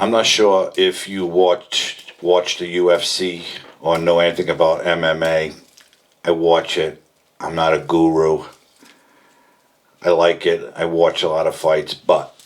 I'm not sure if you watch the UFC or know anything about MMA. I watch it. I'm not a guru. I like it. I watch a lot of fights, but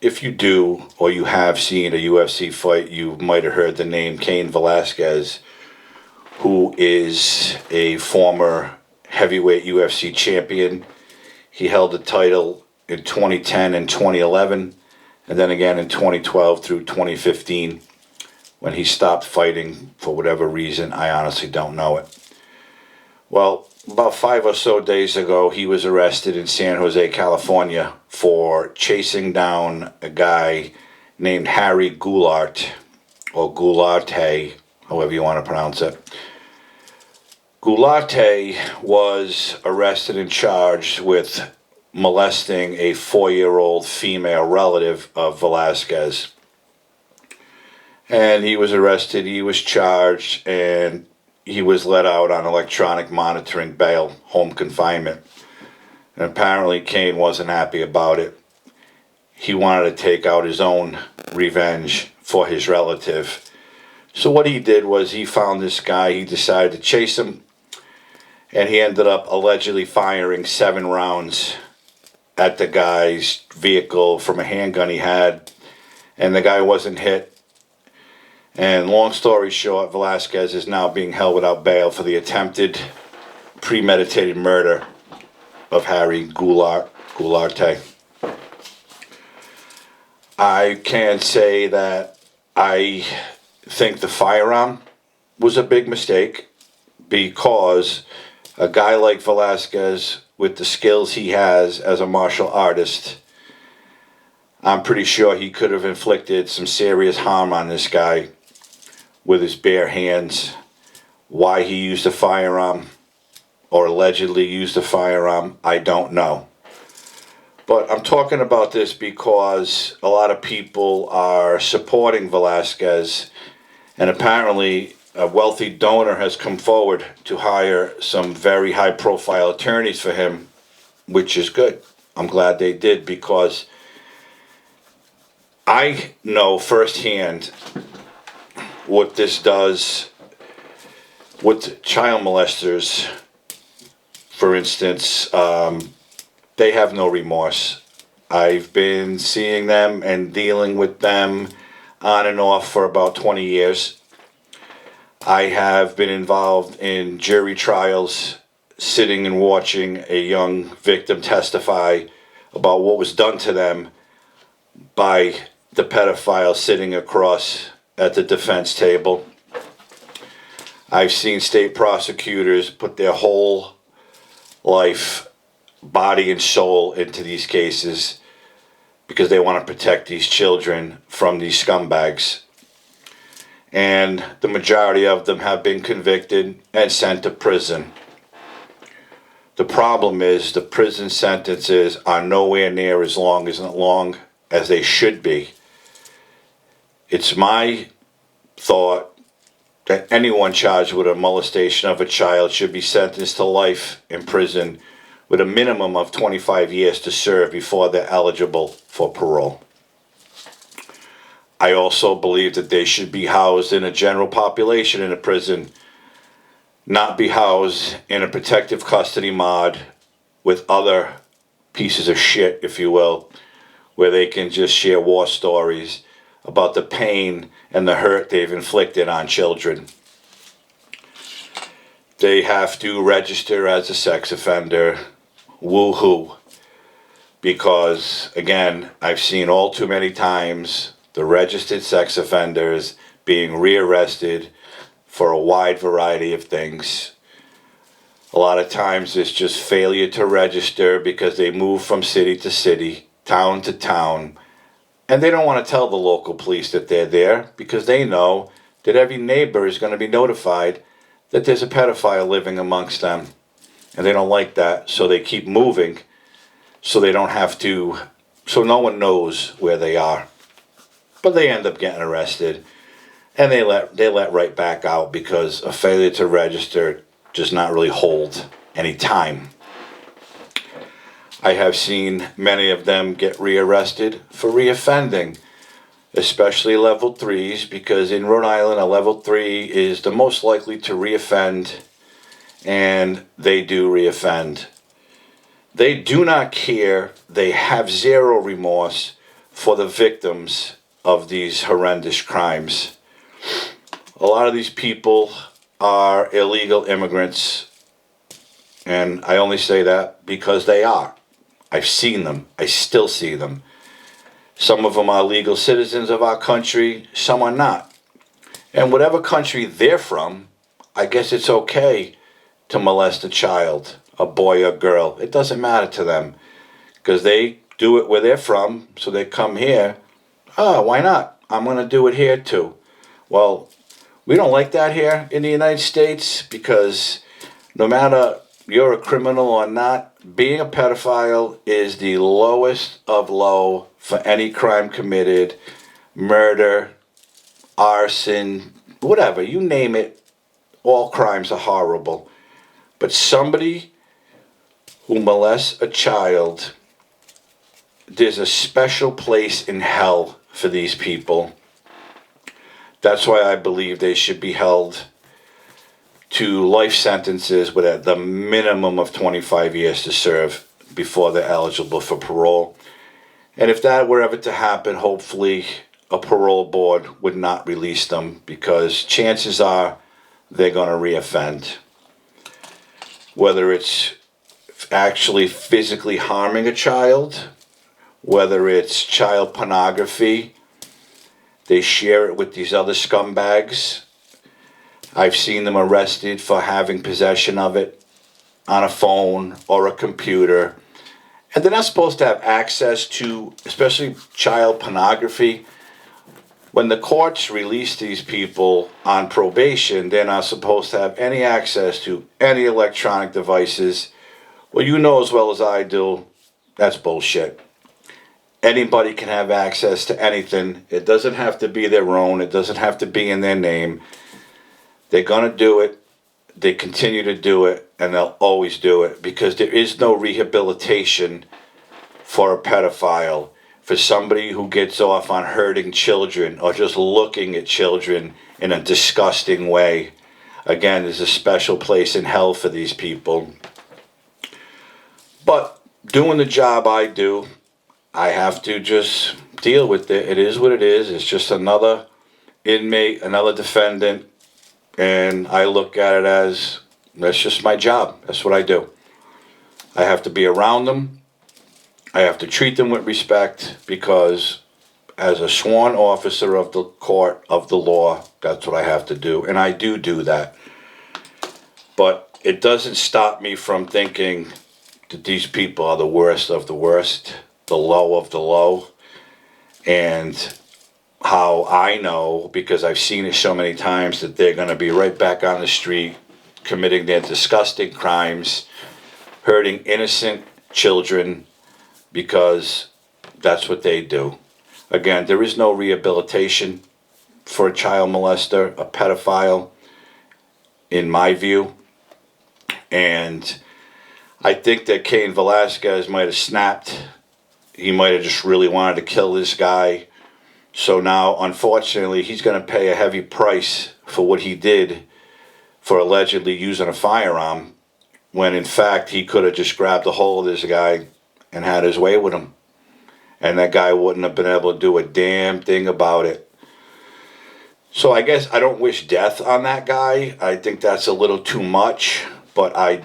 if you do or you have seen a UFC fight, you might have heard the name Cain Velasquez, who is a former heavyweight UFC champion. He held the title in 2010 and 2011, and then again in 2012 through 2015 when he stopped fighting for whatever reason. I honestly don't know it. Well, about 5 or so days ago, he was arrested in San Jose, California for chasing down a guy named Harry Goulart, or Goularte, however you want to pronounce it. Goularte was arrested and charged with molesting a 4-year-old female relative of Velasquez. And he was arrested, he was charged, and he was let out on electronic monitoring bail, home confinement. And apparently Cain wasn't happy about it. He wanted to take out his own revenge for his relative. So what he did was he found this guy, he decided to chase him, and he ended up allegedly firing 7 rounds at the guy's vehicle from a handgun he had, and the guy wasn't hit. And long story short, Velasquez is now being held without bail for the attempted premeditated murder of Harry Goularte. I can say that I think the firearm was a big mistake, because a guy like Velasquez, with the skills he has as a martial artist, I'm pretty sure he could have inflicted some serious harm on this guy with his bare hands. Why he used a firearm, or allegedly used a firearm, I don't know. But I'm talking about this because a lot of people are supporting Velasquez, and apparently a wealthy donor has come forward to hire some very high-profile attorneys for him, which is good. I'm glad they did, because I know firsthand what this does with child molesters. For instance, they have no remorse. I've been seeing them and dealing with them on and off for about 20 years. I have been involved in jury trials, sitting and watching a young victim testify about what was done to them by the pedophile sitting across at the defense table. I've seen state prosecutors put their whole life, body and soul into these cases because they want to protect these children from these scumbags. And the majority of them have been convicted and sent to prison. The problem is the prison sentences are nowhere near as long as they should be. It's my thought that anyone charged with a molestation of a child should be sentenced to life in prison with a minimum of 25 years to serve before they're eligible for parole. I also believe that they should be housed in a general population in a prison, not be housed in a protective custody mod with other pieces of shit, if you will, where they can just share war stories about the pain and the hurt they've inflicted on children. They have to register as a sex offender. Woo-hoo. Because, again, I've seen all too many times the registered sex offenders being rearrested for a wide variety of things. A lot of times it's just failure to register because they move from city to city, town to town, and they don't want to tell the local police that they're there because they know that every neighbor is going to be notified that there's a pedophile living amongst them. And they don't like that, so they keep moving so they don't have to, so no one knows where they are. But they end up getting arrested, and they let right back out because a failure to register does not really hold any time. I have seen many of them get rearrested for reoffending. especially level 3s, because in Rhode Island a level 3 is the most likely to reoffend, and they do reoffend. They do not care. They have zero remorse for the victims of these horrendous crimes. A lot of these people are illegal immigrants, and I only say that because they are. I've seen them. I still see them. Some of them are legal citizens of our country, some are not. And whatever country they're from, I guess it's okay to molest a child, a boy or girl. It doesn't matter to them, because they do it where they're from, so they come here. Why not? I'm going to do it here too. Well, we don't like that here in the United States, because no matter you're a criminal or not, being a pedophile is the lowest of low for any crime committed. Murder, arson, whatever, you name it, all crimes are horrible. But somebody who molests a child, there's a special place in hell for these people. That's why I believe they should be held to life sentences with at the minimum of 25 years to serve before they're eligible for parole. And if that were ever to happen, hopefully a parole board would not release them, because chances are they're going to reoffend. Whether it's actually physically harming a child, whether it's child pornography, they share it with these other scumbags. I've seen them arrested for having possession of it on a phone or a computer. And they're not supposed to have access to, especially child pornography. When the courts release these people on probation, they're not supposed to have any access to any electronic devices. Well, you know as well as I do, that's bullshit. Anybody can have access to anything. It doesn't have to be their own. It doesn't have to be in their name. They're going to do it. They continue to do it, and they'll always do it, because there is no rehabilitation for a pedophile, for somebody who gets off on hurting children or just looking at children in a disgusting way. Again, there's a special place in hell for these people. But doing the job I do, I have to just deal with it. It is what it is. It's just another inmate, another defendant. And I look at it as, that's just my job. That's what I do. I have to be around them. I have to treat them with respect, because as a sworn officer of the court of the law, that's what I have to do. And I do that. But it doesn't stop me from thinking that these people are the worst of the worst, the low of the low. And how I know, because I've seen it so many times, that they're going to be right back on the street committing their disgusting crimes, hurting innocent children, because that's what they do. Again, there is no rehabilitation for a child molester, a pedophile, in my view. And I think that Cain Velasquez might have snapped. He might have just really wanted to kill this guy. So now, unfortunately, he's going to pay a heavy price for what he did for allegedly using a firearm, when in fact he could have just grabbed a hold of this guy and had his way with him. And that guy wouldn't have been able to do a damn thing about it. So I guess I don't wish death on that guy. I think that's a little too much. But I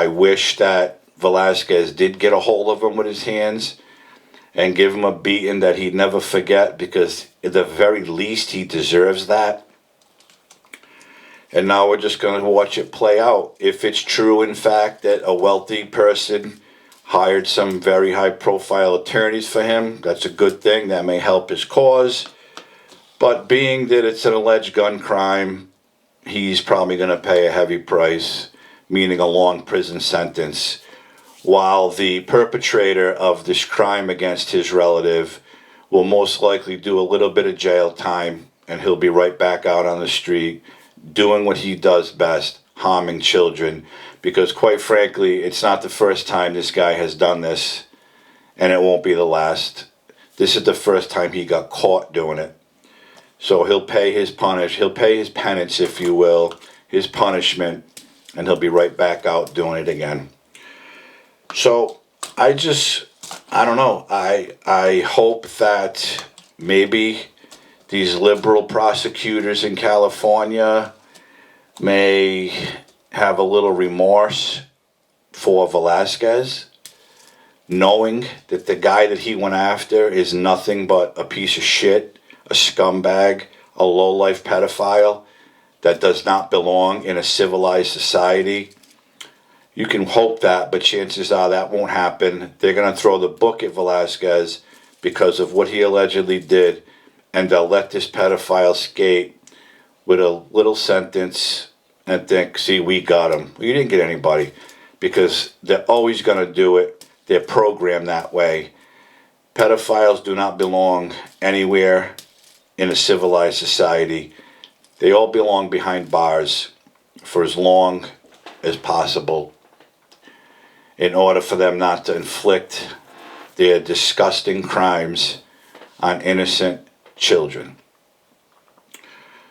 wish that Velasquez did get a hold of him with his hands and give him a beating that he'd never forget, because at the very least he deserves that. And now we're just going to watch it play out. If it's true, in fact, that a wealthy person hired some very high-profile attorneys for him, that's a good thing. That may help his cause. But being that it's an alleged gun crime, he's probably going to pay a heavy price, meaning a long prison sentence, while the perpetrator of this crime against his relative will most likely do a little bit of jail time, and he'll be right back out on the street doing what he does best, harming children. Because quite frankly, it's not the first time this guy has done this, and it won't be the last. This is the first time he got caught doing it. So he'll pay his penance, if you will, his punishment, and he'll be right back out doing it again. So I don't know. I hope that maybe these liberal prosecutors in California may have a little remorse for Velasquez, knowing that the guy that he went after is nothing but a piece of shit, a scumbag, a low-life pedophile that does not belong in a civilized society. You can hope that, but chances are that won't happen. They're going to throw the book at Velasquez because of what he allegedly did, and they'll let this pedophile skate with a little sentence and think, see, we got him. Well, you didn't get anybody, because they're always going to do it. They're programmed that way. Pedophiles do not belong anywhere in a civilized society. They all belong behind bars for as long as possible, in order for them not to inflict their disgusting crimes on innocent children.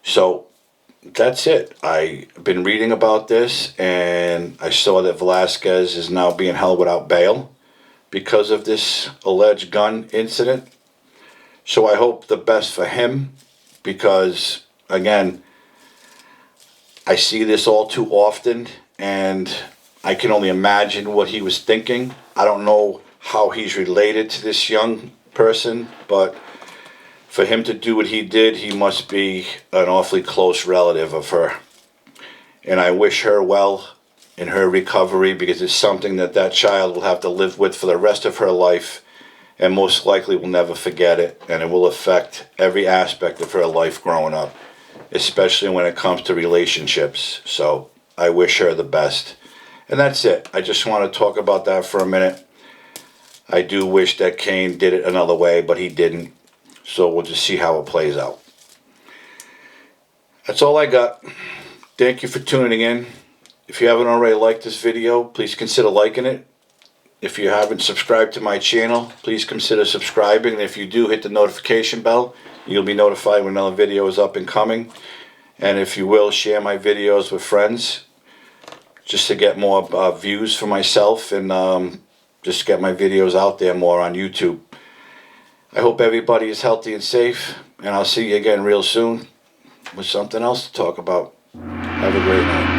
So that's it. I've been reading about this, and I saw that Velasquez is now being held without bail because of this alleged gun incident. So I hope the best for him, because, again, I see this all too often, and I can only imagine what he was thinking. I don't know how he's related to this young person, but for him to do what he did, he must be an awfully close relative of her. And I wish her well in her recovery, because it's something that that child will have to live with for the rest of her life, and most likely will never forget it, and it will affect every aspect of her life growing up, especially when it comes to relationships. So I wish her the best. And that's it. I just want to talk about that for a minute. I do wish that Cain did it another way, but he didn't. So we'll just see how it plays out. That's all I got. Thank you for tuning in. If you haven't already liked this video, please consider liking it. If you haven't subscribed to my channel, please consider subscribing. And if you do, hit the notification bell. You'll be notified when another video is up and coming. And if you will, share my videos with friends, just to get more views for myself, and just get my videos out there more on YouTube. I hope everybody is healthy and safe, and I'll see you again real soon with something else to talk about. Have a great night.